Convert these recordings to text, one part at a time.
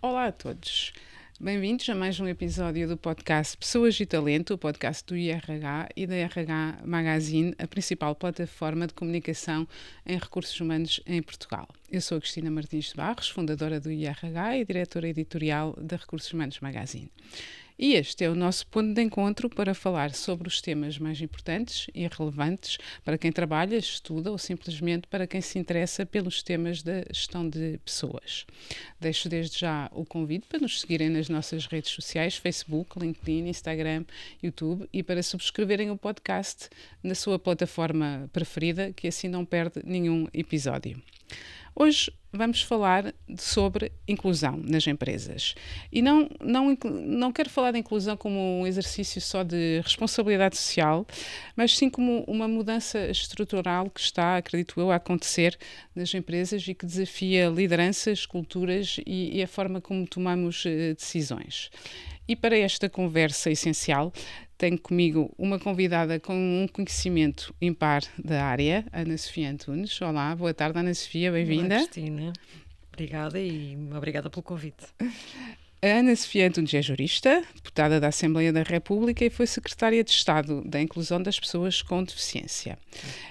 Olá a todos, bem-vindos a mais um episódio do podcast Pessoas e Talento, o podcast do IRH e da RH Magazine, a principal plataforma de comunicação em recursos humanos em Portugal. Eu sou a Cristina Martins de Barros, fundadora do IRH e diretora editorial da Recursos Humanos Magazine. E este é o nosso ponto de encontro para falar sobre os temas mais importantes e relevantes para quem trabalha, estuda ou simplesmente para quem se interessa pelos temas da gestão de pessoas. Deixo desde já o convite para nos seguirem nas nossas redes sociais, Facebook, LinkedIn, Instagram, YouTube e para subscreverem o podcast na sua plataforma preferida, que assim não perde nenhum episódio. Hoje vamos falar sobre inclusão nas empresas. E não quero falar de inclusão como um exercício só de responsabilidade social, mas sim como uma mudança estrutural que está, acredito eu, a acontecer nas empresas e que desafia lideranças, culturas e a forma como tomamos decisões. E para esta conversa essencial, tenho comigo uma convidada com um conhecimento impar da área, Ana Sofia Antunes. Olá, boa tarde, Ana Sofia, bem-vinda. Olá, Cristina. Obrigada e obrigada pelo convite. A Ana Sofia Antunes é jurista, deputada da Assembleia da República e foi secretária de Estado da Inclusão das Pessoas com Deficiência.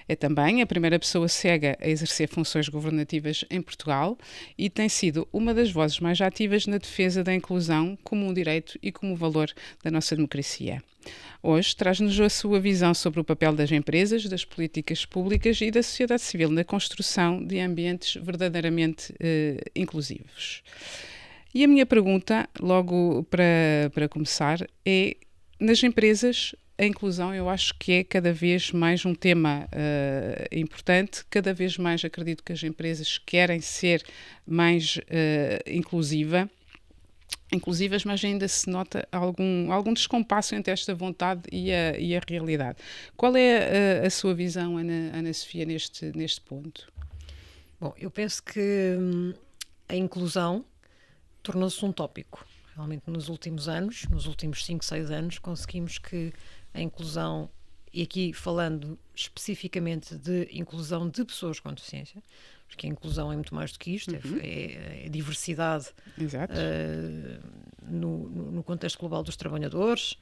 É também a primeira pessoa cega a exercer funções governativas em Portugal e tem sido uma das vozes mais ativas na defesa da inclusão como um direito e como um valor da nossa democracia. Hoje traz-nos a sua visão sobre o papel das empresas, das políticas públicas e da sociedade civil na construção de ambientes verdadeiramente inclusivos. E a minha pergunta, logo para começar, é: nas empresas, a inclusão eu acho que é cada vez mais um tema importante, cada vez mais acredito que as empresas querem ser mais inclusivas, mas ainda se nota algum descompasso entre esta vontade e a realidade. Qual é a sua visão, Ana Sofia, neste ponto? Bom, eu penso que a inclusão tornou-se um tópico. Realmente nos últimos anos, nos últimos 5, 6 anos, conseguimos que a inclusão, e aqui falando especificamente de inclusão de pessoas com deficiência, porque a inclusão é muito mais do que isto, é diversidade no contexto global dos trabalhadores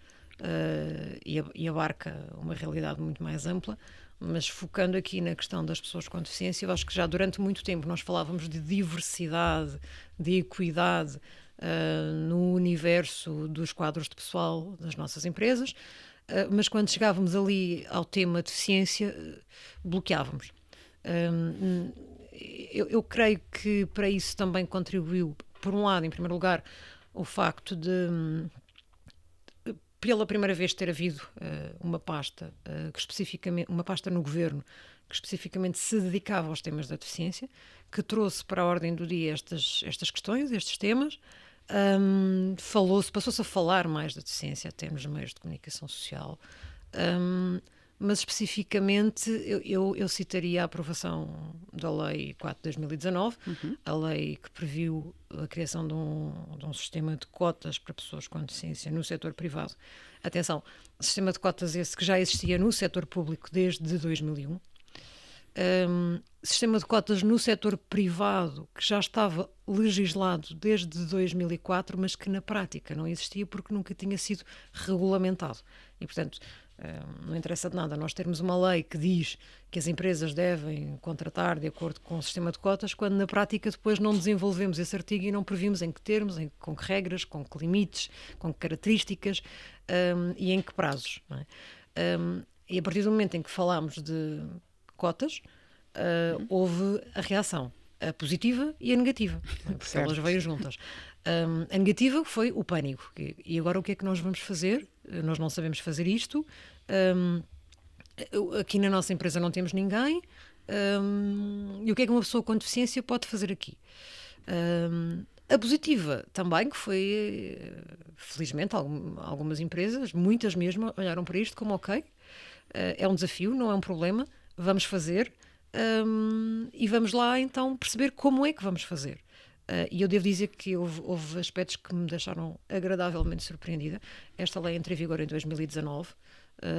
e abarca uma realidade muito mais ampla, mas focando aqui na questão das pessoas com deficiência, eu acho que já durante muito tempo nós falávamos de diversidade, de equidade no universo dos quadros de pessoal das nossas empresas, mas quando chegávamos ali ao tema deficiência, bloqueávamos. Eu creio que para isso também contribuiu, por um lado, em primeiro lugar, o facto de pela primeira vez ter havido uma pasta uma pasta no governo que especificamente se dedicava aos temas da deficiência, que trouxe para a ordem do dia estas questões, estes temas. Passou-se a falar mais da deficiência até nos meios de comunicação social, mas especificamente eu citaria a aprovação da Lei 4 de 2019, a lei que previu a criação de um sistema de cotas para pessoas com deficiência no setor privado. Atenção, sistema de cotas esse que já existia no setor público desde 2001. Sistema de cotas no setor privado que já estava legislado desde 2004, mas que na prática não existia porque nunca tinha sido regulamentado. E, portanto, não interessa de nada nós termos uma lei que diz que as empresas devem contratar de acordo com o sistema de cotas, quando na prática depois não desenvolvemos esse artigo e não previmos em que termos, com que regras, com que limites, com que características e em que prazos. Não é? E a partir do momento em que falámos de cotas, houve a reação, a positiva e a negativa, porque elas veio juntas. A negativa foi o pânico. E agora o que é que nós vamos fazer? Nós não sabemos fazer isto. Aqui na nossa empresa não temos ninguém. E o que é que uma pessoa com deficiência pode fazer aqui? A positiva também, que foi, felizmente, algumas empresas, muitas mesmo, olharam para isto como ok, é um desafio, não é um problema, vamos fazer e vamos lá então perceber como é que vamos fazer. E eu devo dizer que houve aspectos que me deixaram agradavelmente surpreendida. Esta lei entrou em vigor em 2019,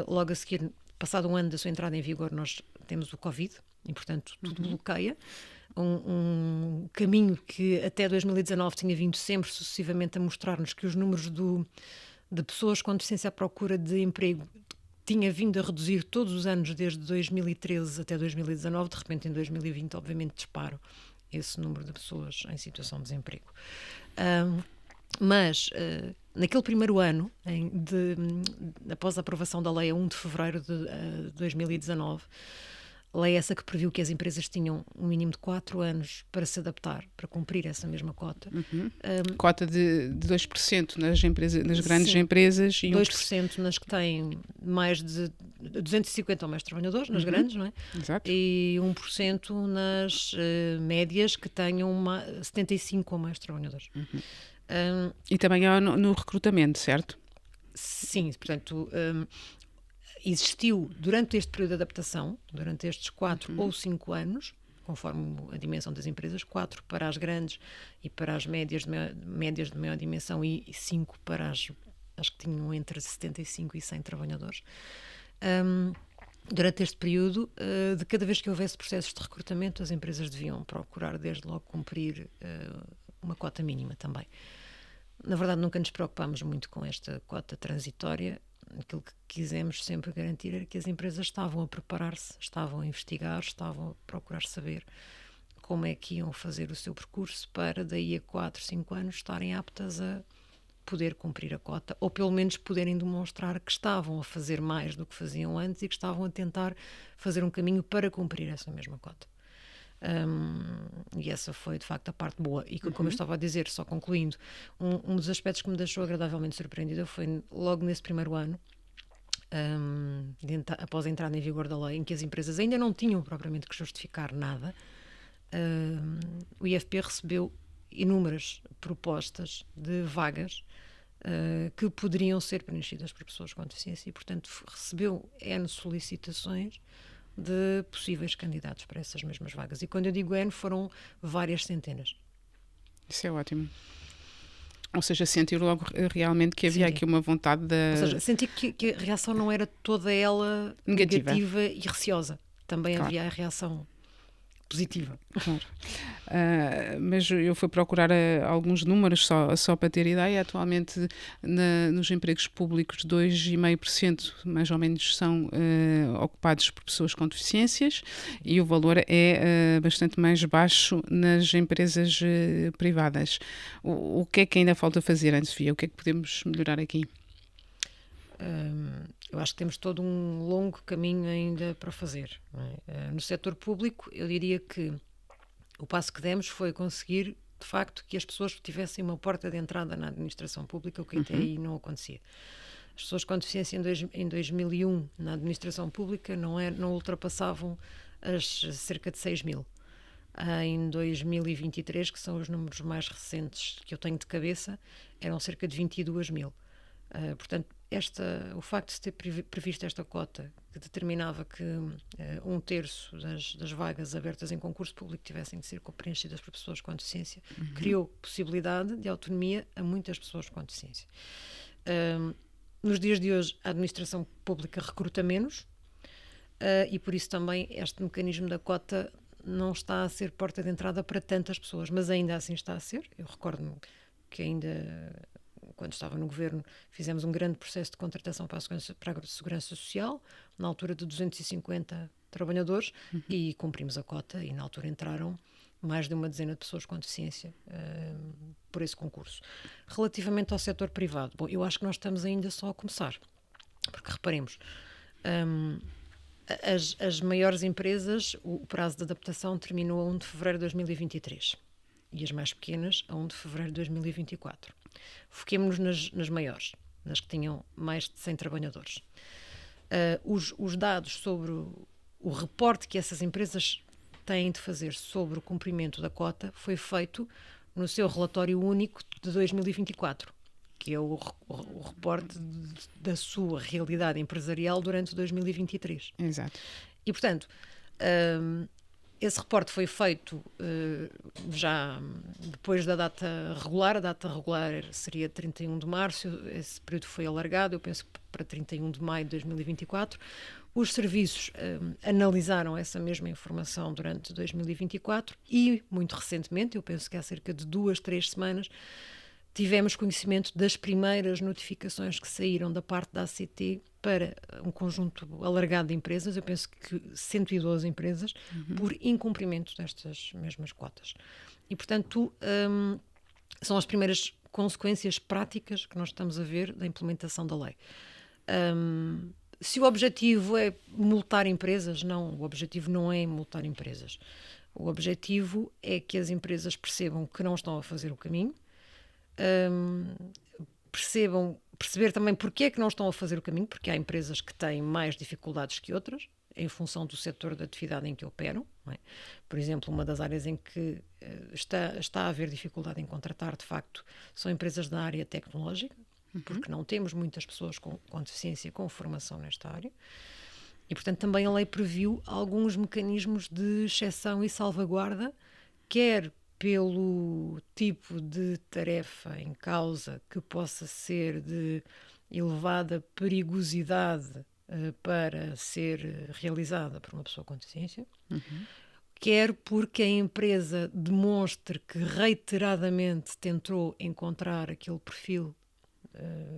logo a seguir passado um ano da sua entrada em vigor, nós temos o Covid e, portanto, tudo bloqueia. Um caminho que até 2019 tinha vindo sempre sucessivamente a mostrar-nos que os números de pessoas com deficiência à procura de emprego tinha vindo a reduzir todos os anos desde 2013 até 2019. De repente, em 2020, obviamente, dispara esse número de pessoas em situação de desemprego. Mas naquele primeiro ano, após a aprovação da lei a 1 de fevereiro de 2019, lei essa que previu que as empresas tinham um mínimo de 4 anos para se adaptar, para cumprir essa mesma cota. Cota de 2% nas grandes empresas e 2% nas que têm mais de 250 ou mais trabalhadores, nas grandes, não é? Exato. E 1% nas médias que tenham 75 ou mais trabalhadores. E também há no recrutamento, certo? Sim, portanto, existiu durante este período de adaptação, durante estes 4 ou 5 anos, conforme a dimensão das empresas, 4 para as grandes e para as médias de maior dimensão e 5 para as que tinham entre 75 e 100 trabalhadores. Durante este período, de cada vez que houvesse processos de recrutamento, as empresas deviam procurar desde logo cumprir uma cota mínima também. Na verdade, nunca nos preocupámos muito com esta cota transitória. Aquilo que quisemos sempre garantir era que as empresas estavam a preparar-se, estavam a investigar, estavam a procurar saber como é que iam fazer o seu percurso para daí a 4, 5 anos estarem aptas a poder cumprir a cota, ou pelo menos poderem demonstrar que estavam a fazer mais do que faziam antes e que estavam a tentar fazer um caminho para cumprir essa mesma cota. E essa foi de facto a parte boa. E como eu estava a dizer, só concluindo, um dos aspectos que me deixou agradavelmente surpreendida foi logo nesse primeiro ano, após a entrada em vigor da lei, em que as empresas ainda não tinham propriamente que justificar nada. O IFP recebeu inúmeras propostas de vagas que poderiam ser preenchidas por pessoas com deficiência e, portanto, recebeu N solicitações de possíveis candidatos para essas mesmas vagas. E quando eu digo N, foram várias centenas. Isso é ótimo. Ou seja, sentir logo realmente que havia aqui uma vontade de... Ou seja, senti que a reação não era toda ela negativa e receosa. Também havia a reação positiva. Claro. Mas eu fui procurar alguns números só para ter ideia. Atualmente, nos empregos públicos, 2,5% mais ou menos são ocupados por pessoas com deficiências e o valor é bastante mais baixo nas empresas privadas. O que é que ainda falta fazer, Ana Sofia? O que é que podemos melhorar aqui? Eu acho que temos todo um longo caminho ainda para fazer. Não é? No setor público, eu diria que o passo que demos foi conseguir, de facto, que as pessoas tivessem uma porta de entrada na administração pública, o que até aí não acontecia. As pessoas com deficiência em 2001 na administração pública não ultrapassavam as cerca de 6 mil. Em 2023, que são os números mais recentes que eu tenho de cabeça, eram cerca de 22 mil. Portanto, o facto de se ter previsto esta cota que determinava que 1/3 das vagas abertas em concurso público tivessem de ser preenchidas por pessoas com deficiência, criou possibilidade de autonomia a muitas pessoas com deficiência. Nos dias de hoje, a administração pública recruta menos e por isso também este mecanismo da cota não está a ser porta de entrada para tantas pessoas, mas ainda assim está a ser. Eu recordo-me que ainda... Quando estava no governo, fizemos um grande processo de contratação para a Segurança Social, na altura de 250 trabalhadores, e cumprimos a cota, e na altura entraram mais de uma dezena de pessoas com deficiência por esse concurso. Relativamente ao setor privado, bom, eu acho que nós estamos ainda só a começar, porque reparemos, as maiores empresas, o prazo de adaptação terminou a 1 de fevereiro de 2023. E as mais pequenas a 1 de fevereiro de 2024. Foquemo-nos nas maiores, nas que tinham mais de 100 trabalhadores. Os dados sobre o reporte que essas empresas têm de fazer sobre o cumprimento da cota foi feito no seu relatório único de 2024, que é o reporte da sua realidade empresarial durante 2023. Exato. E, portanto... esse reporte foi feito já depois da data regular. A data regular seria 31 de março, esse período foi alargado, eu penso, para 31 de maio de 2024. Os serviços analisaram essa mesma informação durante 2024 e, muito recentemente, eu penso que há cerca de 2-3 semanas, tivemos conhecimento das primeiras notificações que saíram da parte da ACT para um conjunto alargado de empresas, eu penso que 112 empresas, por incumprimento destas mesmas cotas. E, portanto, são as primeiras consequências práticas que nós estamos a ver da implementação da lei. Se o objetivo é multar empresas, não, o objetivo não é multar empresas. O objetivo é que as empresas percebam que não estão a fazer o caminho, perceber também porque é que não estão a fazer o caminho, porque há empresas que têm mais dificuldades que outras, em função do setor de atividade em que operam. Não é? Por exemplo, uma das áreas em que está a haver dificuldade em contratar, de facto, são empresas da área tecnológica, porque não temos muitas pessoas com deficiência com formação nesta área. E, portanto, também a lei previu alguns mecanismos de exceção e salvaguarda, quer pelo tipo de tarefa em causa que possa ser de elevada perigosidade para ser realizada por uma pessoa com deficiência, quer porque a empresa demonstre que reiteradamente tentou encontrar aquele perfil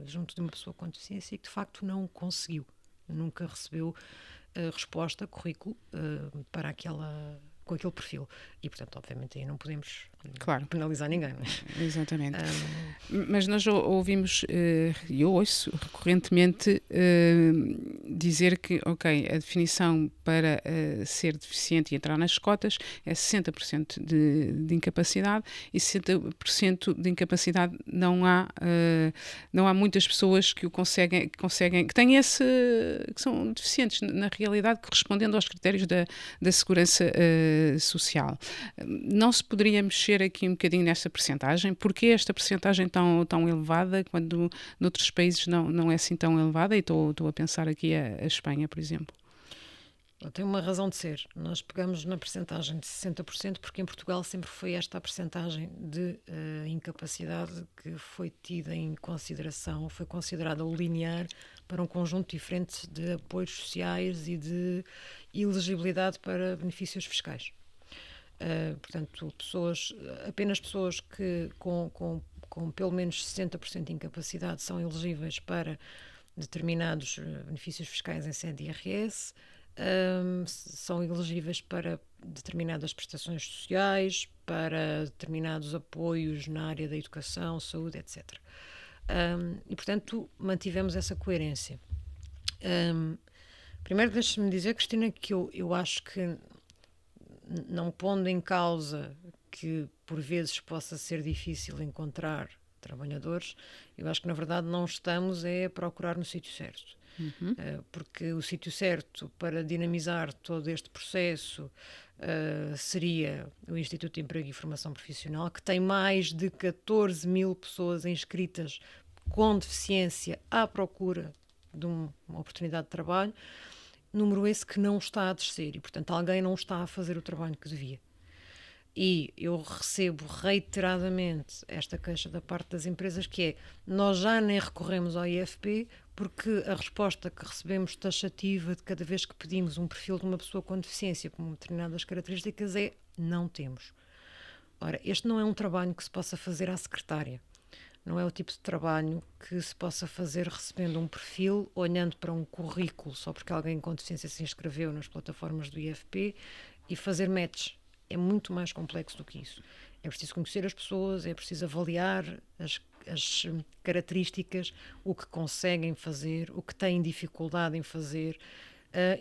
junto de uma pessoa com deficiência e que de facto não conseguiu, nunca recebeu resposta, currículo para com aquele perfil. E, portanto, obviamente aí não podemos penalizar ninguém. Exatamente. Mas nós ouvimos, e eu ouço recorrentemente dizer que, ok, a definição para ser deficiente e entrar nas cotas é 60% de incapacidade, e 60% de incapacidade não há muitas pessoas que o conseguem, que têm que são deficientes na realidade, correspondendo aos critérios da segurança social. Não se poderia mexer aqui um bocadinho nesta percentagem? Porquê esta percentagem tão elevada, quando noutros países não é assim tão elevada? E estou a pensar aqui a Espanha, por exemplo. Tem uma razão de ser. Nós pegamos na percentagem de 60% porque em Portugal sempre foi esta a percentagem de incapacidade que foi tida em consideração, foi considerada o linear para um conjunto diferente de apoios sociais e de elegibilidade para benefícios fiscais. Portanto, apenas pessoas que com pelo menos 60% de incapacidade são elegíveis para determinados benefícios fiscais em sede de IRS, são elegíveis para determinadas prestações sociais, para determinados apoios na área da educação, saúde, etc. E, portanto, mantivemos essa coerência. Primeiro, deixe-me dizer, Cristina, que eu acho que, não pondo em causa que por vezes possa ser difícil encontrar trabalhadores, eu acho que na verdade não estamos a procurar no sítio certo. Porque o sítio certo para dinamizar todo este processo seria o Instituto de Emprego e Formação Profissional, que tem mais de 14 mil pessoas inscritas com deficiência à procura de uma oportunidade de trabalho, número esse que não está a descer e, portanto, alguém não está a fazer o trabalho que devia. E eu recebo reiteradamente esta queixa da parte das empresas, que é: nós já nem recorremos ao IFP porque a resposta que recebemos taxativa de cada vez que pedimos um perfil de uma pessoa com deficiência com determinadas características é: não temos. Ora, este não é um trabalho que se possa fazer à secretária. Não é o tipo de trabalho que se possa fazer recebendo um perfil, olhando para um currículo só porque alguém com deficiência se inscreveu nas plataformas do IFP e fazer match. É muito mais complexo do que isso. É preciso conhecer as pessoas, é preciso avaliar as características, o que conseguem fazer, o que têm dificuldade em fazer,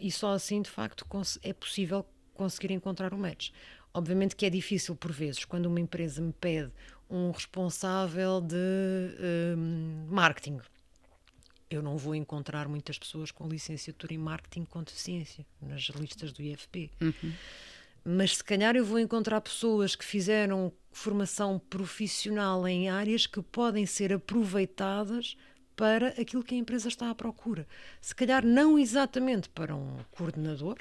e só assim, de facto, é possível conseguir encontrar um match. Obviamente que é difícil por vezes, quando uma empresa me pede um responsável de marketing. Eu não vou encontrar muitas pessoas com licenciatura em marketing com deficiência nas listas do IFP. Mas se calhar eu vou encontrar pessoas que fizeram formação profissional em áreas que podem ser aproveitadas para aquilo que a empresa está à procura. Se calhar não exatamente para um coordenador,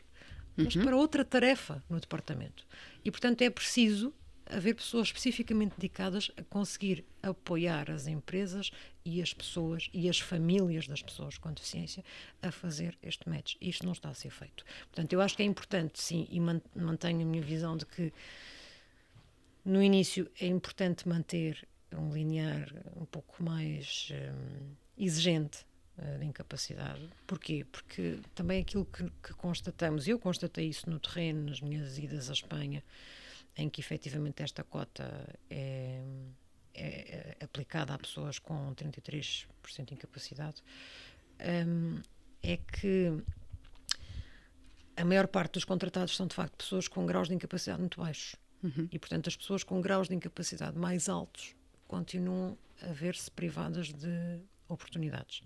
mas para outra tarefa no departamento. E, portanto, é preciso haver pessoas especificamente dedicadas a conseguir apoiar as empresas e as pessoas e as famílias das pessoas com deficiência a fazer este match. Isto não está a ser feito. Portanto, eu acho que é importante, sim, e mantenho a minha visão de que no início é importante manter um linear um pouco mais exigente de incapacidade. Porquê? Porque também aquilo que constatamos, eu constatei isso no terreno, nas minhas idas à Espanha, em que efetivamente esta cota é aplicada a pessoas com 33% de incapacidade, é que a maior parte dos contratados são de facto pessoas com graus de incapacidade muito baixos. E portanto as pessoas com graus de incapacidade mais altos continuam a ver-se privadas de oportunidades.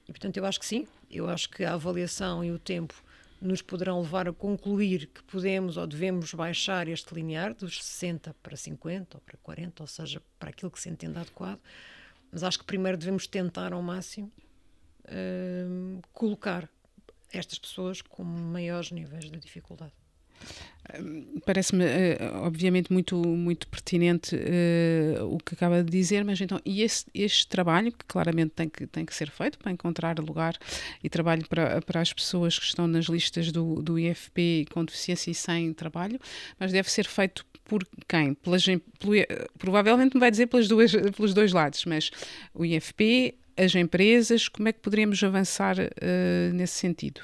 E portanto eu acho que sim, eu acho que a avaliação e o tempo nos poderão levar a concluir que podemos ou devemos baixar este linear dos 60 para 50 ou para 40, ou seja, para aquilo que se entende adequado, mas acho que primeiro devemos tentar ao máximo colocar estas pessoas com maiores níveis de dificuldade. Parece-me, obviamente, muito pertinente o que acaba de dizer, mas então, e este trabalho, que claramente tem que ser feito para encontrar lugar e trabalho para as pessoas que estão nas listas do IFP com deficiência e sem trabalho, mas deve ser feito por quem? Provavelmente me vai dizer pelos dois lados, mas o IFP, as empresas, como é que poderíamos avançar nesse sentido?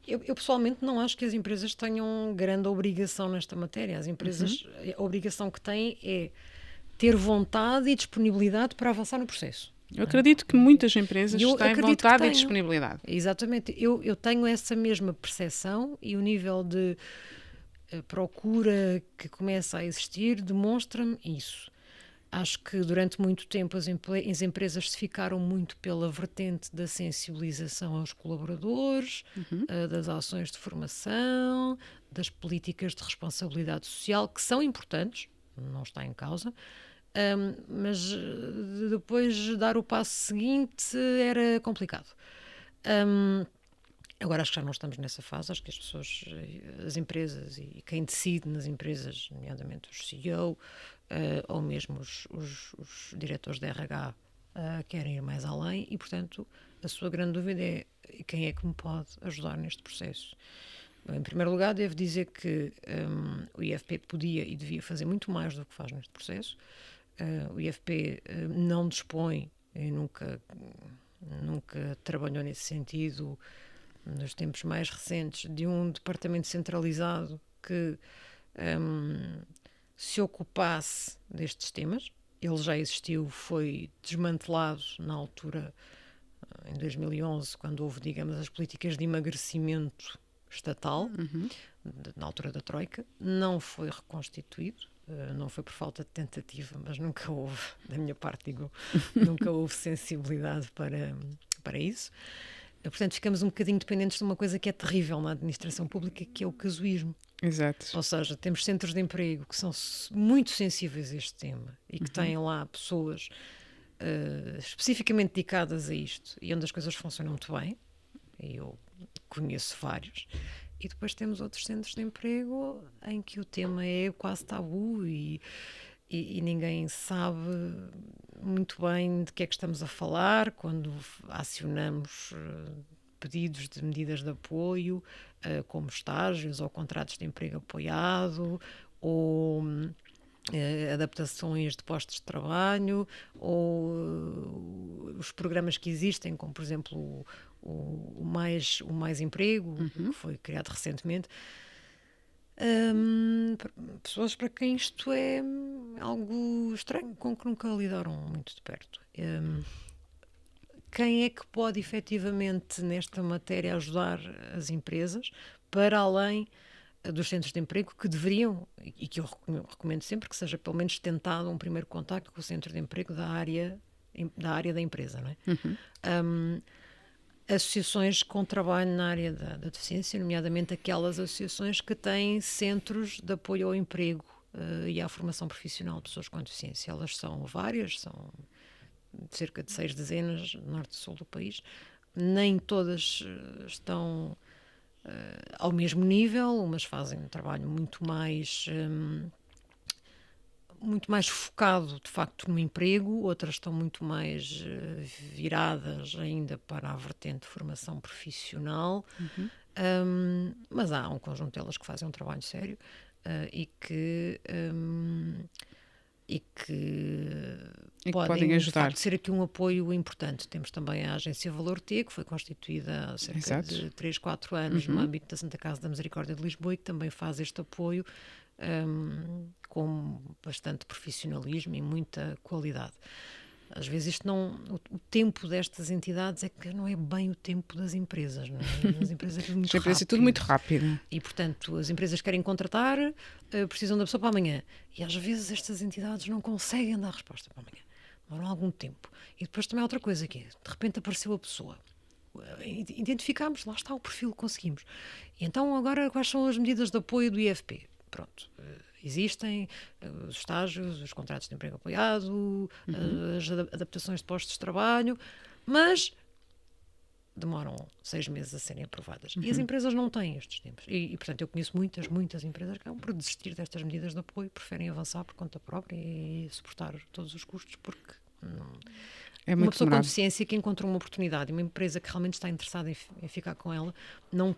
Eu pessoalmente não acho que as empresas tenham grande obrigação nesta matéria. As empresas, a obrigação que têm é ter vontade e disponibilidade para avançar no processo. Eu acredito que muitas empresas têm vontade e disponibilidade. Exatamente. Eu tenho essa mesma percepção e o nível de procura que começa a existir demonstra-me isso. Acho que durante muito tempo as empresas se ficaram muito pela vertente da sensibilização aos colaboradores, das ações de formação, das políticas de responsabilidade social, que são importantes, não está em causa, mas depois dar o passo seguinte era complicado. Agora acho que já não estamos nessa fase, acho que as pessoas, as empresas e quem decide nas empresas, nomeadamente os CEO, ou mesmo os diretores de RH, querem ir mais além e, portanto, a sua grande dúvida é quem é que me pode ajudar neste processo. Em primeiro lugar, devo dizer que o IFP podia e devia fazer muito mais do que faz neste processo. O IFP não dispõe e nunca trabalhou nesse sentido, nos tempos mais recentes, de um departamento centralizado que se ocupasse destes temas. Ele já existiu, foi desmantelado na altura, em 2011, quando houve, digamos, as políticas de emagrecimento estatal, na altura da Troika. Não foi reconstituído, não foi por falta de tentativa, mas nunca houve, da minha parte digo, nunca houve sensibilidade para isso. Portanto, ficamos um bocadinho dependentes de uma coisa que é terrível na administração pública, que é o casuísmo. Exato. Ou seja, temos centros de emprego que são muito sensíveis a este tema e que têm lá pessoas especificamente dedicadas a isto e onde as coisas funcionam muito bem, e eu conheço vários. E depois temos outros centros de emprego em que o tema é quase tabu e ninguém sabe muito bem de que é que estamos a falar quando acionamos pedidos de medidas de apoio, como estágios ou contratos de emprego apoiado, ou adaptações de postos de trabalho, ou os programas que existem, como por exemplo o Mais Emprego, que foi criado recentemente. Pessoas para quem isto é algo estranho, com que nunca lidaram muito de perto. Quem é que pode efetivamente nesta matéria ajudar as empresas para além dos centros de emprego, que deveriam, e que eu recomendo sempre que seja pelo menos tentado um primeiro contacto com o centro de emprego da área da empresa, não é? Associações com trabalho na área da deficiência, nomeadamente aquelas associações que têm centros de apoio ao emprego e à formação profissional de pessoas com deficiência. Elas são várias, são cerca de 6 dezenas, norte e sul do país. Nem todas estão ao mesmo nível, umas fazem um trabalho muito mais focado, de facto, no emprego, outras estão muito mais viradas ainda para a vertente de formação profissional, mas há um conjunto delas que fazem um trabalho sério e que podem de ajudar. facto, ser aqui um apoio importante. Temos também a Agência Valor T, que foi constituída há cerca de 3, 4 anos no âmbito da Santa Casa da Misericórdia de Lisboa e que também faz este apoio com bastante profissionalismo e muita qualidade. Às vezes o tempo destas entidades é que não é bem o tempo das empresas, não é? As empresas é tudo muito rápido. É tudo muito rápido. E, portanto, as empresas querem contratar, precisam da pessoa para amanhã. E às vezes estas entidades não conseguem dar resposta para amanhã. Demoram algum tempo. E depois também há outra coisa que é, de repente apareceu a pessoa. Identificámos, lá está o perfil que conseguimos. E então agora quais são as medidas de apoio do IFP? Pronto. Existem os estágios, os contratos de emprego apoiado, as adaptações de postos de trabalho, mas demoram 6 meses a serem aprovadas. E as empresas não têm estes tempos. E, portanto, eu conheço muitas empresas que acabam por desistir destas medidas de apoio, preferem avançar por conta própria e suportar todos os custos, porque uma pessoa com deficiência que encontra uma oportunidade, uma empresa que realmente está interessada em ficar com ela, não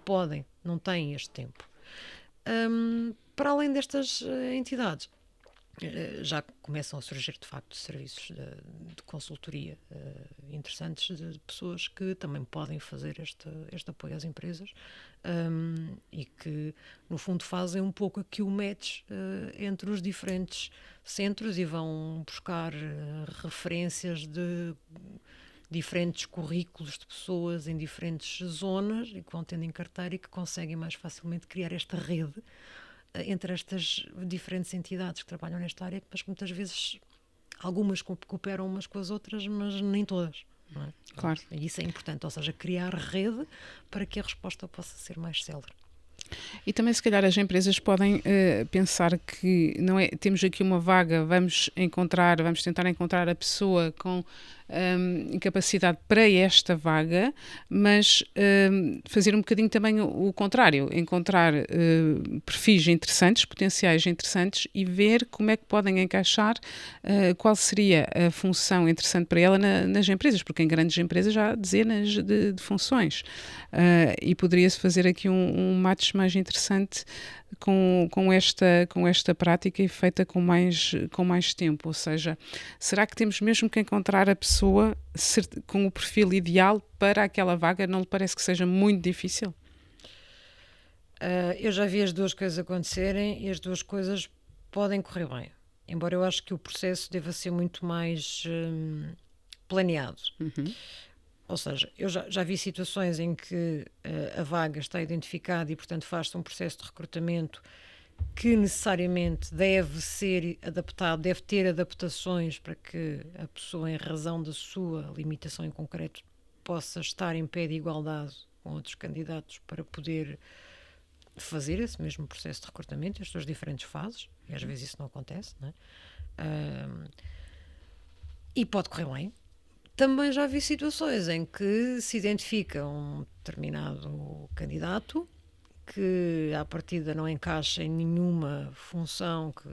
tem este tempo. Para além destas entidades, já começam a surgir, de facto, serviços de consultoria interessantes de pessoas que também podem fazer este apoio às empresas e que, no fundo, fazem um pouco aqui o match entre os diferentes centros e vão buscar referências de diferentes currículos de pessoas em diferentes zonas e que vão tendo em carteira e que conseguem mais facilmente criar esta rede entre estas diferentes entidades que trabalham nesta área, mas que muitas vezes algumas cooperam umas com as outras, mas nem todas. Não é? Claro. E isso é importante, ou seja, criar rede para que a resposta possa ser mais célere. E também, se calhar, as empresas podem pensar que não é, temos aqui uma vaga, vamos tentar encontrar a pessoa com capacidade para esta vaga, mas fazer um bocadinho também o contrário, encontrar perfis interessantes, potenciais interessantes e ver como é que podem encaixar, qual seria a função interessante para ela nas empresas, porque em grandes empresas já há dezenas de funções e poderia-se fazer aqui um match mais interessante com esta prática e feita com mais tempo. Ou seja, será que temos mesmo que encontrar a pessoa com o perfil ideal para aquela vaga? Não lhe parece que seja muito difícil? Eu já vi as duas coisas acontecerem e as duas coisas podem correr bem. Embora eu acho que o processo deva ser muito mais planeado. Ou seja, eu já vi situações em que a vaga está identificada e, portanto, faz-se um processo de recrutamento que necessariamente deve ser adaptado, deve ter adaptações para que a pessoa, em razão da sua limitação em concreto, possa estar em pé de igualdade com outros candidatos para poder fazer esse mesmo processo de recrutamento, as suas diferentes fases, e às vezes isso não acontece, não é? E pode correr bem. Também já vi situações em que se identifica um determinado candidato que à partida não encaixa em nenhuma função que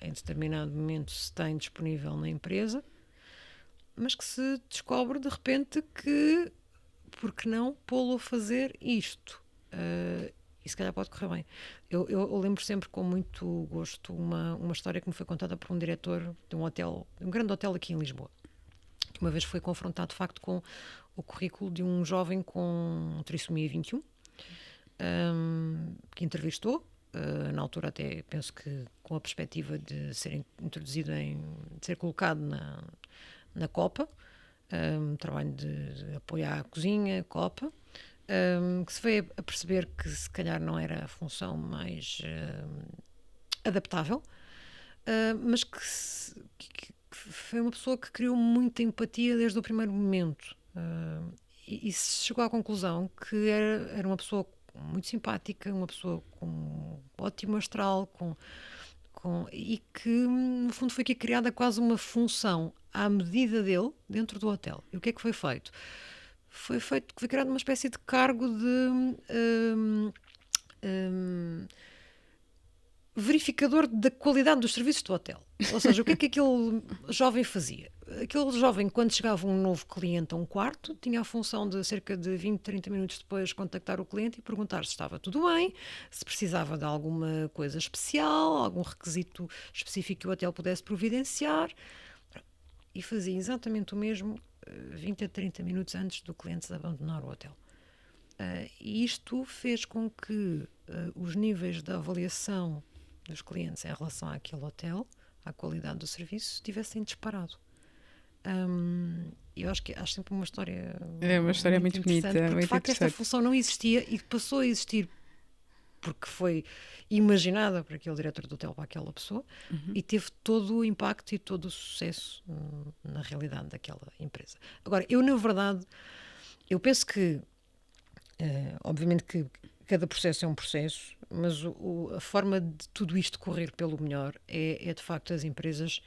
em determinado momento se tem disponível na empresa, mas que se descobre de repente que, por que não pô-lo a fazer isto? E se calhar pode correr bem. Eu lembro sempre com muito gosto uma história que me foi contada por um diretor de um hotel, de um grande hotel aqui em Lisboa, que uma vez foi confrontado de facto com o currículo de um jovem com trissomia 21, que entrevistou, na altura até penso que com a perspectiva de ser introduzido de ser colocado na Copa, trabalho de apoio à cozinha, Copa, que se veio a perceber que se calhar não era a função mais adaptável, mas que foi uma pessoa que criou muita empatia desde o primeiro momento e se chegou à conclusão que era uma pessoa muito simpática, uma pessoa com ótimo astral, e que no fundo foi aqui criada quase uma função à medida dele dentro do hotel. E o que é que foi feito? Foi criado uma espécie de cargo de verificador da qualidade dos serviços do hotel. Ou seja, o que é que aquele jovem fazia? Aquele jovem, quando chegava um novo cliente a um quarto, tinha a função de cerca de 20, 30 minutos depois contactar o cliente e perguntar se estava tudo bem, se precisava de alguma coisa especial, algum requisito específico que o hotel pudesse providenciar. E fazia exatamente o mesmo 20 a 30 minutos antes do cliente abandonar o hotel. E isto fez com que os níveis de avaliação dos clientes em relação àquele hotel, à qualidade do serviço, tivessem disparado. Eu acho sempre uma história muito bonita, porque muito de facto esta função não existia e passou a existir porque foi imaginada por aquele diretor do hotel, para aquela pessoa, e teve todo o impacto e todo o sucesso na realidade daquela empresa. Agora, na verdade, eu penso que obviamente que cada processo é um processo, mas a forma de tudo isto correr pelo melhor é de facto as empresas,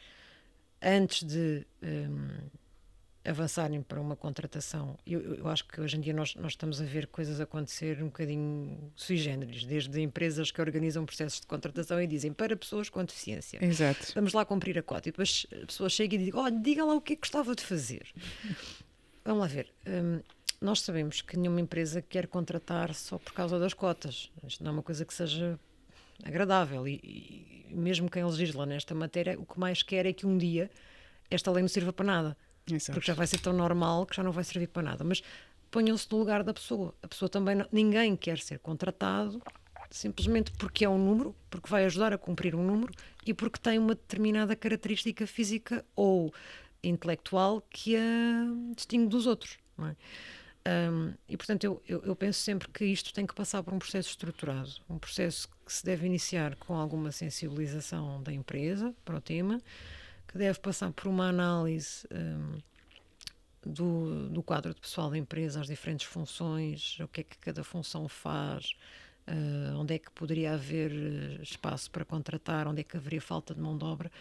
antes de avançarem para uma contratação. Eu acho que hoje em dia nós estamos a ver coisas acontecer um bocadinho sui generis, desde empresas que organizam processos de contratação e dizem para pessoas com deficiência. Exato. Vamos lá cumprir a cota. E depois a pessoa chega e diz, olha, diga lá o que é que gostava de fazer. Vamos lá ver. Nós sabemos que nenhuma empresa quer contratar só por causa das cotas. Isto não é uma coisa que seja agradável. E mesmo quem legisla nesta matéria, o que mais quer é que um dia esta lei não sirva para nada. Exato. Porque já vai ser tão normal que já não vai servir para nada. Mas ponham-se no lugar da pessoa. A pessoa também, ninguém quer ser contratado simplesmente porque é um número, porque vai ajudar a cumprir um número e porque tem uma determinada característica física ou intelectual que a distingue dos outros, não é? E portanto eu penso sempre que isto tem que passar por um processo estruturado, um processo que se deve iniciar com alguma sensibilização da empresa para o tema, que deve passar por uma análise do quadro de pessoal da empresa, as diferentes funções, o que é que cada função faz, onde é que poderia haver espaço para contratar, onde é que haveria falta de mão de obra,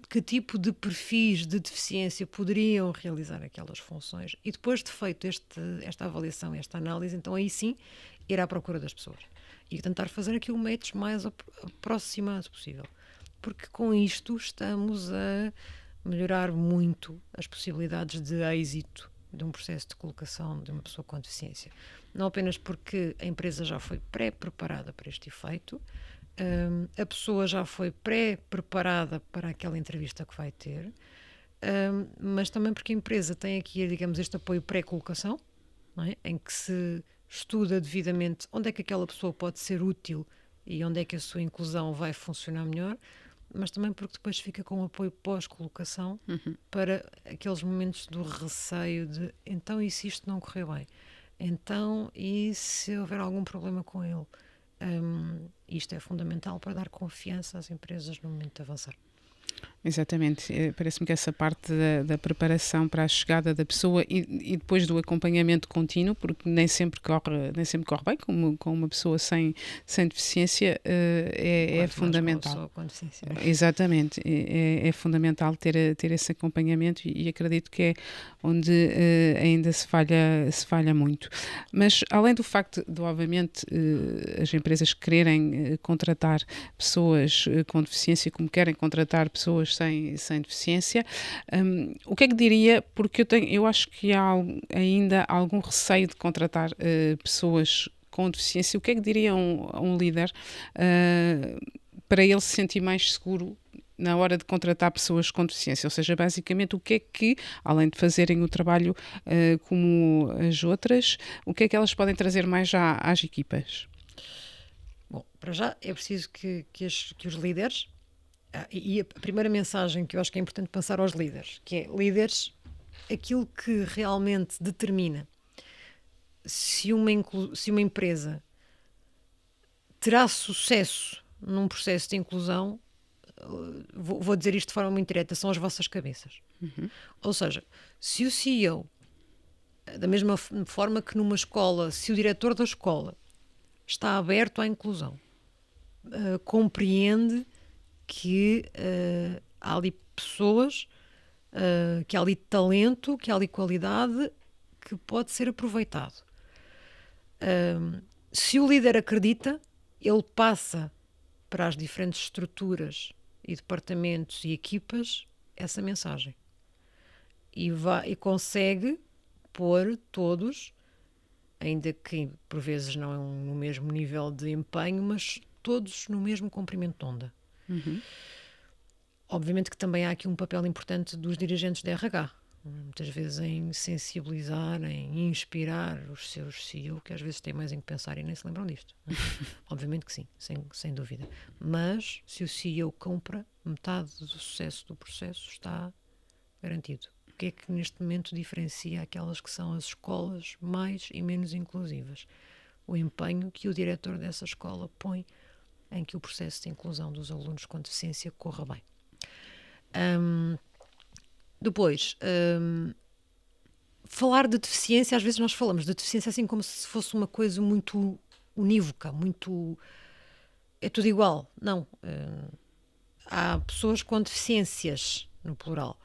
que tipo de perfis de deficiência poderiam realizar aquelas funções. E depois de feito esta avaliação, esta análise, então aí sim ir à procura das pessoas e tentar fazer aqui o match mais aproximado possível. Porque com isto estamos a melhorar muito as possibilidades de êxito de um processo de colocação de uma pessoa com deficiência. Não apenas porque a empresa já foi pré-preparada para este efeito, a pessoa já foi pré-preparada para aquela entrevista que vai ter, mas também porque a empresa tem aqui, digamos, este apoio pré-colocação, não é? Em que se estuda devidamente onde é que aquela pessoa pode ser útil e onde é que a sua inclusão vai funcionar melhor, mas também porque depois fica com o apoio pós-colocação para aqueles momentos do receio de então e se isto não correr bem? Então e se houver algum problema com ele? Isto é fundamental para dar confiança às empresas no momento de avançar. Exatamente, parece-me que essa parte da preparação para a chegada da pessoa e depois do acompanhamento contínuo, porque nem sempre corre bem, como com uma pessoa sem deficiência, é fundamental. Uma pessoa com deficiência, não é? Exatamente, é fundamental ter esse acompanhamento e acredito que é onde ainda se falha muito. Mas além do facto de, obviamente, as empresas quererem contratar pessoas com deficiência, como querem contratar pessoas sem deficiência, o que é que diria, porque eu acho que há ainda algum receio de contratar pessoas com deficiência, o que é que diria a um líder para ele se sentir mais seguro na hora de contratar pessoas com deficiência? Ou seja, basicamente, o que é que, além de fazerem o trabalho como as outras, o que é que elas podem trazer mais às equipas? Bom, para já é preciso que os líderes, e a primeira mensagem que eu acho que é importante passar aos líderes, que é líderes, aquilo que realmente determina se uma empresa terá sucesso num processo de inclusão, vou dizer isto de forma muito direta, são as vossas cabeças. Ou seja, se o CEO, da mesma forma que numa escola, se o diretor da escola está aberto à inclusão, compreende que há ali pessoas, que há ali talento, que há ali qualidade que pode ser aproveitado. Se o líder acredita, ele passa para as diferentes estruturas e departamentos e equipas essa mensagem. E consegue pôr todos, ainda que por vezes não no mesmo nível de empenho, mas todos no mesmo comprimento de onda. Obviamente que também há aqui um papel importante dos dirigentes da RH, muitas vezes em sensibilizar, em inspirar os seus CEO, que às vezes têm mais em que pensar e nem se lembram disto. Obviamente que sim, sem dúvida. Mas se o CEO compra, metade do sucesso do processo está garantido. O que é que neste momento diferencia aquelas que são as escolas mais e menos inclusivas? O empenho que o diretor dessa escola põe em que o processo de inclusão dos alunos com deficiência corra bem. Depois, falar de deficiência, às vezes nós falamos de deficiência assim como se fosse uma coisa muito unívoca, muito... é tudo igual. Não. Há pessoas com deficiências, no plural.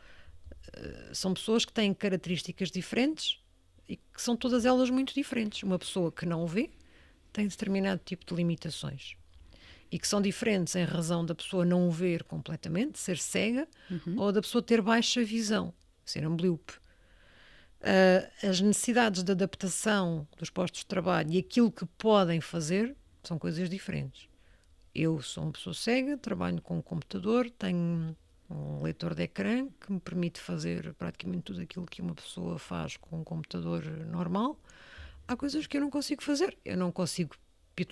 São pessoas que têm características diferentes e que são todas elas muito diferentes. Uma pessoa que não vê tem determinado tipo de limitações e que são diferentes em razão da pessoa não ver completamente, ser cega, ou da pessoa ter baixa visão, ser amblíope. As necessidades de adaptação dos postos de trabalho e aquilo que podem fazer são coisas diferentes. Eu sou uma pessoa cega, trabalho com um computador, tenho um leitor de ecrã que me permite fazer praticamente tudo aquilo que uma pessoa faz com um computador normal. Há coisas que eu não consigo fazer. Eu não consigo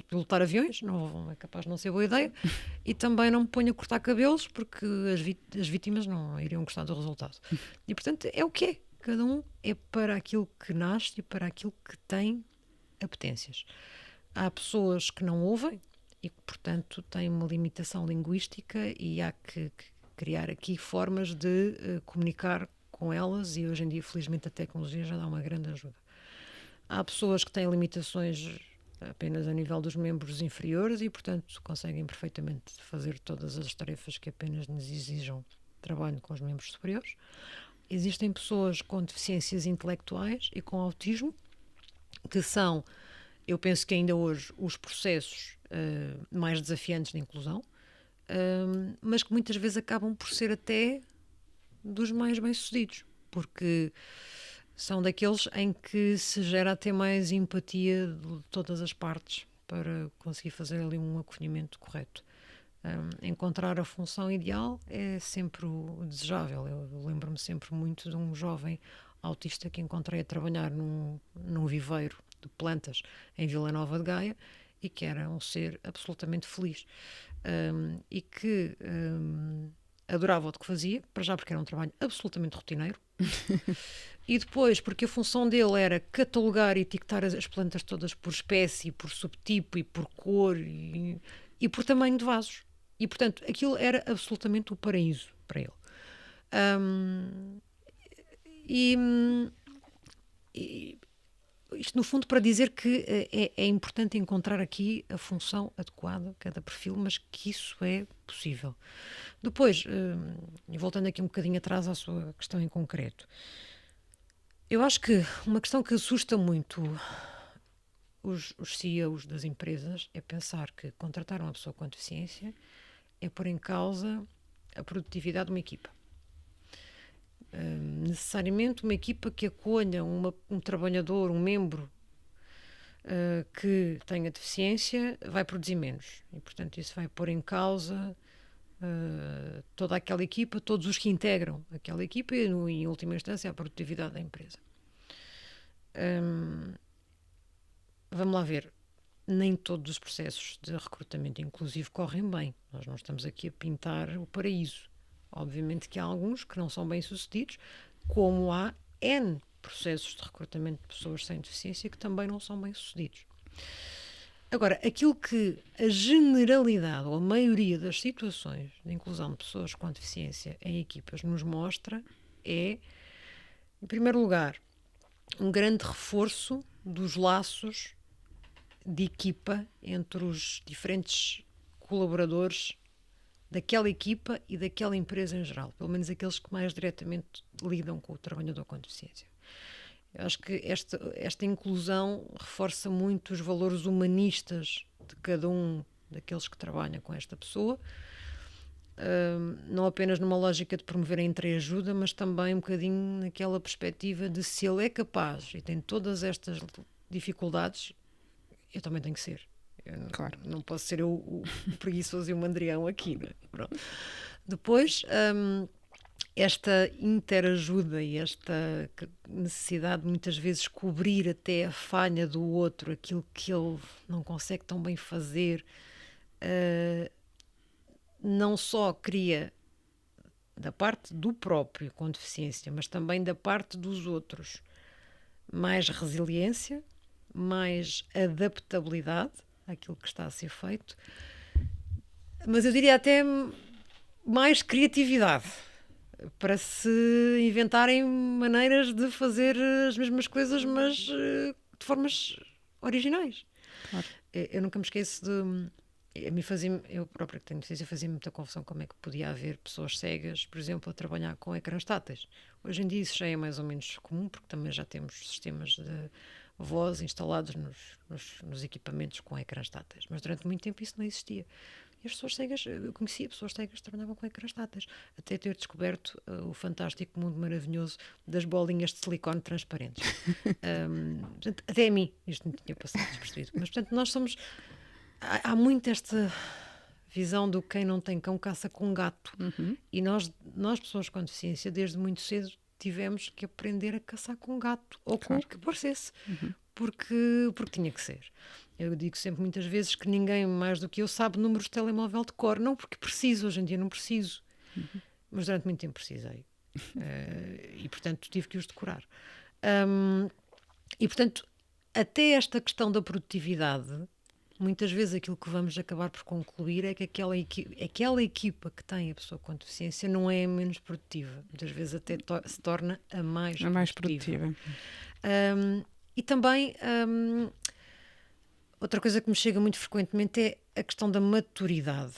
pilotar aviões, não é capaz de não ser boa ideia, e também não me ponho a cortar cabelos porque as vítimas não iriam gostar do resultado. E portanto é o que é. Cada um é para aquilo que nasce e para aquilo que tem apetências. Há pessoas que não ouvem e que, portanto, têm uma limitação linguística e há que criar aqui formas de comunicar com elas e hoje em dia, felizmente, a tecnologia já dá uma grande ajuda. Há pessoas que têm limitações apenas a nível dos membros inferiores e, portanto, conseguem perfeitamente fazer todas as tarefas que apenas nos exijam trabalho com os membros superiores. Existem pessoas com deficiências intelectuais e com autismo, que são, eu penso que ainda hoje, os processos mais desafiantes de inclusão, mas que muitas vezes acabam por ser até dos mais bem-sucedidos, porque são daqueles em que se gera até mais empatia de todas as partes para conseguir fazer ali um acolhimento correto. Encontrar a função ideal é sempre o desejável. Eu lembro-me sempre muito de um jovem autista que encontrei a trabalhar num viveiro de plantas em Vila Nova de Gaia e que era um ser absolutamente feliz e que adorava o que fazia, para já porque era um trabalho absolutamente rotineiro e depois porque a função dele era catalogar e etiquetar as plantas todas por espécie, por subtipo e por cor e por tamanho de vasos. E, portanto, aquilo era absolutamente o paraíso para ele. Isto, no fundo, para dizer que é importante encontrar aqui a função adequada, cada perfil, mas que isso é possível. Depois, voltando aqui um bocadinho atrás à sua questão em concreto, eu acho que uma questão que assusta muito os CEOs das empresas é pensar que contratar uma pessoa com deficiência é pôr em causa a produtividade de uma equipa. Necessariamente uma equipa que acolha um trabalhador, um membro que tenha deficiência vai produzir menos e, portanto, isso vai pôr em causa toda aquela equipa, todos os que integram aquela equipa e, em última instância, a produtividade da empresa. Vamos lá ver. Nem todos os processos de recrutamento inclusivo correm bem. Nós não estamos aqui a pintar o paraíso. Obviamente que há alguns que não são bem-sucedidos, como há N processos de recrutamento de pessoas sem deficiência que também não são bem-sucedidos. Agora, aquilo que a generalidade ou a maioria das situações de inclusão de pessoas com deficiência em equipas nos mostra é, em primeiro lugar, um grande reforço dos laços de equipa entre os diferentes colaboradores daquela equipa e daquela empresa em geral, pelo menos aqueles que mais diretamente lidam com o trabalhador com deficiência. Eu acho que esta inclusão reforça muito os valores humanistas de cada um daqueles que trabalham com esta pessoa, não apenas numa lógica de promover a entreajuda, mas também um bocadinho naquela perspectiva de se ele é capaz e tem todas estas dificuldades, eu também tenho que ser. Claro. Não posso ser o preguiçoso e o mandrião aqui. Não é? Pronto. Depois, esta interajuda e esta necessidade de muitas vezes cobrir até a falha do outro, aquilo que ele não consegue tão bem fazer, não só cria da parte do próprio com deficiência, mas também da parte dos outros mais resiliência, mais adaptabilidade àquilo que está a ser feito, mas eu diria até mais criatividade para se inventarem maneiras de fazer as mesmas coisas, mas de formas originais. Claro. Eu nunca me esqueço de... Eu própria que tenho deficiência fazia muita confusão como é que podia haver pessoas cegas, por exemplo, a trabalhar com ecrãs táteis. Hoje em dia isso já é mais ou menos comum, porque também já temos sistemas de voz instalados nos equipamentos com ecrãs táteis. Mas durante muito tempo isso não existia. E as pessoas cegas, eu conhecia pessoas cegas que trabalhavam com ecrãs táteis, até ter descoberto o fantástico mundo maravilhoso das bolinhas de silicone transparentes. Portanto, até a mim isto não tinha passado despercebido. Mas, portanto, nós somos... Há muito esta visão do quem não tem cão caça com gato. E nós, pessoas com deficiência, desde muito cedo tivemos que aprender a caçar com gato ou com o que parecesse. Porque tinha que ser. Eu digo sempre muitas vezes que ninguém mais do que eu sabe números de telemóvel de cor. Não porque preciso, hoje em dia não preciso. Mas durante muito tempo precisei. E portanto tive que os decorar. E portanto, até esta questão da produtividade, muitas vezes aquilo que vamos acabar por concluir é que aquela equipa que tem a pessoa com deficiência não é a menos produtiva. Muitas vezes até se torna a mais produtiva. E também outra coisa que me chega muito frequentemente é a questão da maturidade.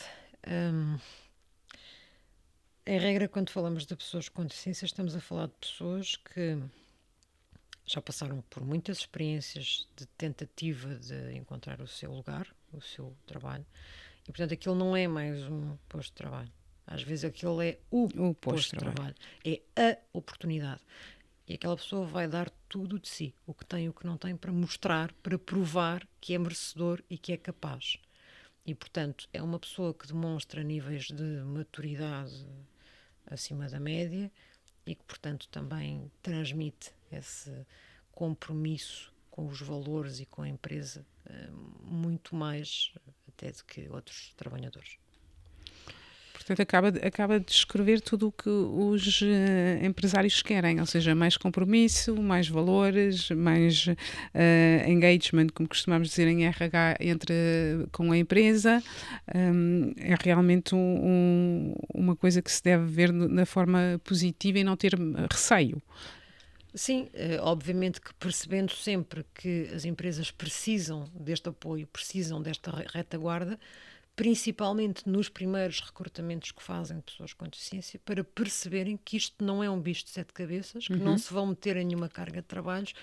Em regra, quando falamos de pessoas com deficiência, estamos a falar de pessoas que já passaram por muitas experiências de tentativa de encontrar o seu lugar, o seu trabalho, e portanto aquilo não é mais um posto de trabalho. Às vezes aquilo é o posto de trabalho, é a oportunidade. E aquela pessoa vai dar tudo de si, o que tem e o que não tem, para mostrar, para provar que é merecedor e que é capaz. E, portanto, é uma pessoa que demonstra níveis de maturidade acima da média e que, portanto, também transmite esse compromisso com os valores e com a empresa muito mais até do que outros trabalhadores. Portanto, acaba de descrever tudo o que os empresários querem, ou seja, mais compromisso, mais valores, mais engagement, como costumamos dizer em RH, com a empresa. É realmente uma coisa que se deve ver na forma positiva e não ter receio. Sim, obviamente que percebendo sempre que as empresas precisam deste apoio, precisam desta retaguarda, principalmente nos primeiros recrutamentos que fazem de pessoas com deficiência, para perceberem que isto não é um bicho de 7 cabeças, que não se vão meter em nenhuma carga de trabalhos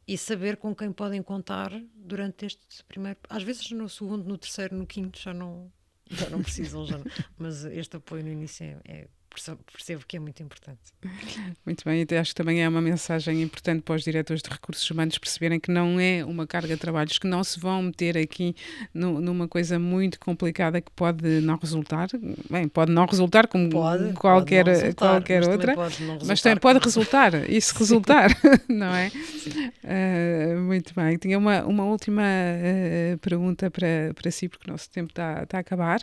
e saber com quem podem contar durante este primeiro... Às vezes no segundo, no terceiro, no quinto já não precisam, mas este apoio no início percebo que é muito importante. Muito bem, e acho que também é uma mensagem importante para os diretores de recursos humanos perceberem que não é uma carga de trabalhos, que não se vão meter aqui numa coisa muito complicada que pode não resultar. Bem, pode não resultar como qualquer outra, mas também pode resultar, e se resultar, não é? Muito bem. Tinha uma última pergunta para si, porque o nosso tempo está a acabar.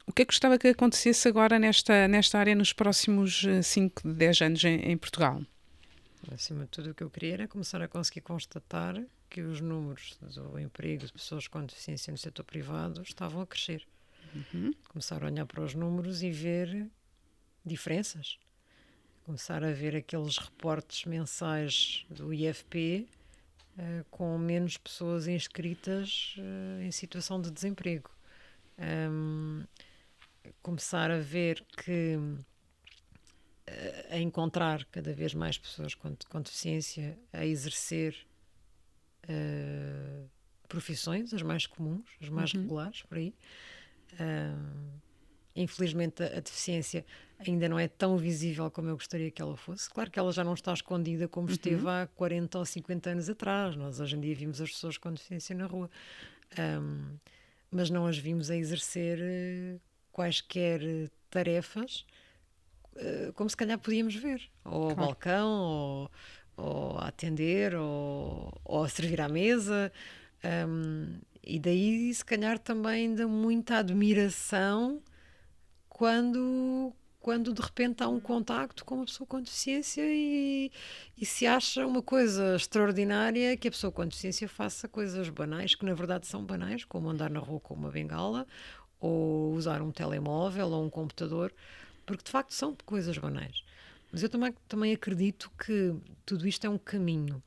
O que é que gostava que acontecesse agora nesta área nos próximos 5, 10 anos em Portugal? Acima de tudo, o que eu queria era começar a conseguir constatar que os números do emprego de pessoas com deficiência no setor privado estavam a crescer. Começar a olhar para os números e ver diferenças. Começar a ver aqueles reportes mensais do IFP com menos pessoas inscritas em situação de desemprego. Começar a ver que a encontrar cada vez mais pessoas com deficiência a exercer profissões, as mais comuns, as mais regulares, por aí. Infelizmente a deficiência ainda não é tão visível como eu gostaria que ela fosse. Claro que ela já não está escondida como esteve há 40 ou 50 anos atrás. Nós hoje em dia vimos as pessoas com deficiência na rua, mas não as vimos a exercer quaisquer tarefas como se calhar podíamos ver, ou ao balcão, ou a atender, ou a servir à mesa. E daí se calhar também ainda muita admiração quando de repente há um contacto com uma pessoa com deficiência e se acha uma coisa extraordinária que a pessoa com deficiência faça coisas banais, que na verdade são banais, como andar na rua com uma bengala, ou usar um telemóvel ou um computador, porque de facto são coisas banais. Mas eu também acredito que tudo isto é um caminho.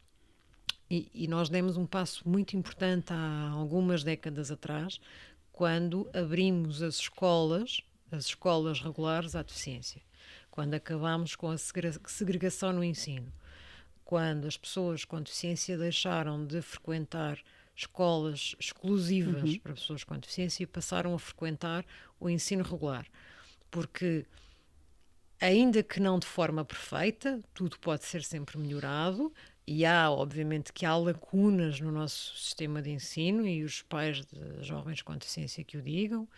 E nós demos um passo muito importante há algumas décadas atrás, quando abrimos as escolas regulares à deficiência, quando acabámos com a segregação no ensino, quando as pessoas com deficiência deixaram de frequentar escolas exclusivas para pessoas com deficiência e passaram a frequentar o ensino regular, porque ainda que não de forma perfeita, tudo pode ser sempre melhorado. E obviamente que há lacunas no nosso sistema de ensino e os pais de jovens com deficiência que o digam,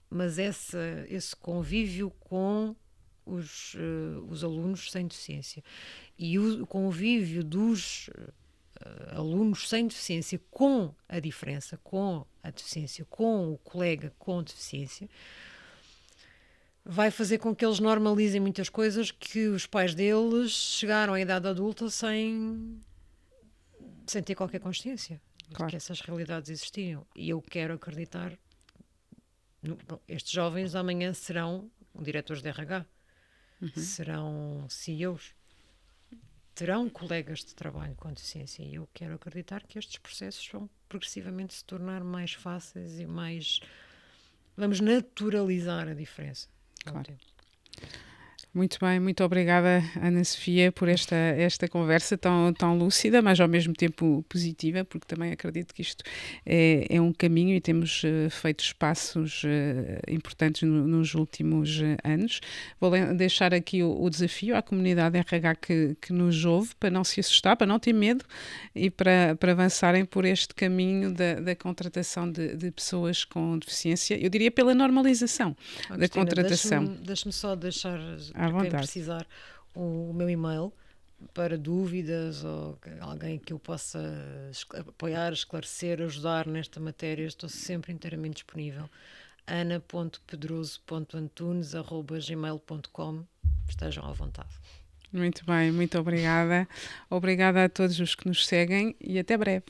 mas esse convívio com os alunos sem deficiência e o convívio dos alunos sem deficiência com a diferença, com a deficiência, com o colega com deficiência, vai fazer com que eles normalizem muitas coisas que os pais deles chegaram à idade adulta sem ter qualquer consciência de que essas realidades existiam. E eu quero acreditar, estes jovens amanhã serão diretores de RH, serão CEOs, terão colegas de trabalho com deficiência, e eu quero acreditar que estes processos vão progressivamente se tornar mais fáceis e mais... Vamos naturalizar a diferença. Claro. Muito bem, muito obrigada, Ana Sofia, por esta conversa tão lúcida, mas ao mesmo tempo positiva, porque também acredito que isto é um caminho e temos feito passos importantes nos últimos anos. Vou deixar aqui o desafio à comunidade RH que nos ouve, para não se assustar, para não ter medo e para avançarem por este caminho da contratação de pessoas com deficiência, eu diria pela normalização da contratação. Deixe-me só deixar... À Quem vontade. precisar o meu e-mail para dúvidas ou alguém que eu possa apoiar, esclarecer, ajudar nesta matéria, estou sempre inteiramente disponível. ana.pedroso.antunes@gmail.com. Estejam à vontade. Muito bem, muito obrigada. Obrigada a todos os que nos seguem e até breve.